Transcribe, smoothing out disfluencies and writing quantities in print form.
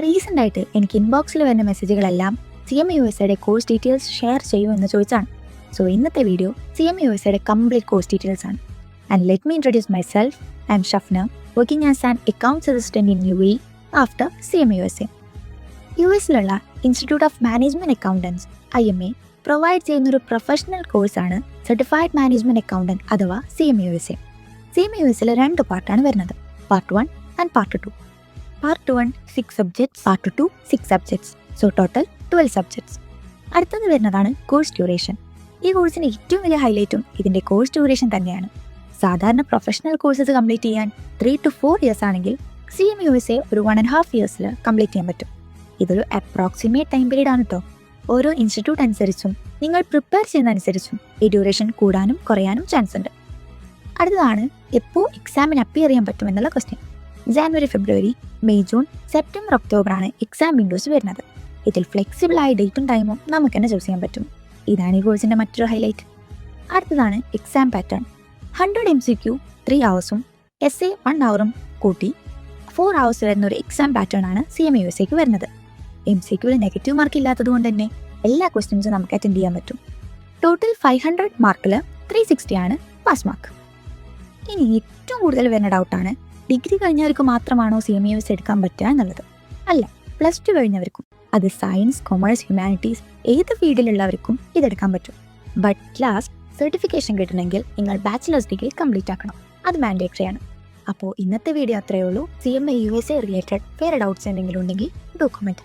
Recent ആയിട്ട് എനിക്ക് ഇൻബോക്സിൽ വരുന്ന മെസ്സേജുകളെല്ലാം CMA-USA കോഴ്സ് ഡീറ്റെയിൽസ് ഷെയർ ചെയ്യൂ എന്ന് ചോദിച്ചാണ്. സോ ഇന്നത്തെ video CMA-USA complete course details ആണ്. And let me introduce myself. I am Shafna, working as an accounts assistant in UAE after CMA-USA. US-ലുള്ള institute of management accountants IMA provide ചെയ്യുന്നൊരു professional കോഴ്സാണ് certified management accountant അഥവാ CMA-USA. CMA-USA രണ്ട് പാർട്ടാണ് വരുന്നത്, part 1 and part 2. Part 1 6 subjects, part 2 6 subjects, so total 12 subjects. അടുത്തത് വരുന്നതാണ് course duration. ഈ കോഴ്സിൻ്റെ ഏറ്റവും വലിയ ഹൈലൈറ്റും ഇതിൻ്റെ കോഴ്സ് ഡ്യൂറേഷൻ തന്നെയാണ്. സാധാരണ പ്രൊഫഷണൽ കോഴ്സസ് കംപ്ലീറ്റ് ചെയ്യാൻ 3 to 4 ഇയേഴ്സ് ആണെങ്കിൽ CMA-USA ഒരു 1.5 ഇയേഴ്സിൽ കംപ്ലീറ്റ് ചെയ്യാൻ പറ്റും. ഇതൊരു അപ്രോക്സിമേറ്റ് ടൈം പീരീഡ് ആണ് കേട്ടോ. ഓരോ ഇൻസ്റ്റിറ്റ്യൂട്ട് അനുസരിച്ചും നിങ്ങൾ പ്രിപ്പയർ ചെയ്യുന്നതനുസരിച്ചും ഈ ഡ്യൂറേഷൻ കൂടാനും കുറയാനും ചാൻസ് ഉണ്ട്. അടുത്തതാണ് എപ്പോൾ എക്സാമിന് അപ്പിയർ ചെയ്യാൻ പറ്റുമെന്നുള്ള ക്വസ്റ്റ്യൻ. ജാനുവരി, ഫെബ്രുവരി, മെയ്, ജൂൺ, സെപ്റ്റംബർ, ഒക്ടോബർ ആണ് എക്സാം വിൻഡോസ് വരുന്നത്. ഇതിൽ ഫ്ലെക്സിബിൾ ആയ ഡേറ്റും ടൈമും നമുക്ക് തന്നെ ചൂസ് ചെയ്യാൻ പറ്റും. ഇതാണ് ഈ കോഴ്സിൻ്റെ മറ്റൊരു ഹൈലൈറ്റ്. അടുത്തതാണ് exam pattern. 100 MCQ 3 hours essay 1 hour കൂട്ടി 4 hours വരുന്ന ഒരു എക്സാം പാറ്റേൺ ആണ് CMA-USA വരുന്നത്. MCQയിൽ നെഗറ്റീവ് മാർക്ക് ഇല്ലാത്തത് കൊണ്ട് തന്നെ എല്ലാ ക്വസ്റ്റ്യൻസും നമുക്ക് അറ്റൻഡ് ചെയ്യാൻ പറ്റും. ടോട്ടൽ 500 മാർക്കിൽ 360 ആണ് പാസ് മാർക്ക്. ഇനി ഏറ്റവും കൂടുതൽ വരുന്ന ഡൗട്ടാണ്, ഡിഗ്രി കഴിഞ്ഞവർക്ക് മാത്രമാണോ CMA-USA എടുക്കാൻ പറ്റുക എന്നുള്ളത്. അല്ല, +2 കഴിഞ്ഞവർക്കും, അത് സയൻസ്, കൊമേഴ്സ്, ഹ്യൂമാനിറ്റീസ് ഏത് ഫീൽഡിലുള്ളവർക്കും ഇതെടുക്കാൻ പറ്റും. ബട്ട് ലാസ്റ്റ് സർട്ടിഫിക്കേഷൻ കിട്ടണമെങ്കിൽ നിങ്ങൾ ബാച്ചിലേഴ്സ് ഡിഗ്രി കംപ്ലീറ്റ് ആക്കണം. അത് മാൻഡേറ്ററി ആണ്. അപ്പോൾ ഇന്നത്തെ വീഡിയോ അത്രയേ ഉള്ളൂ. CMA-USA റിലേറ്റഡ് വേറെ ഡൗട്ട്സ് എന്തെങ്കിലും ഉണ്ടെങ്കിൽ ഡോക്യുമെൻറ്റ്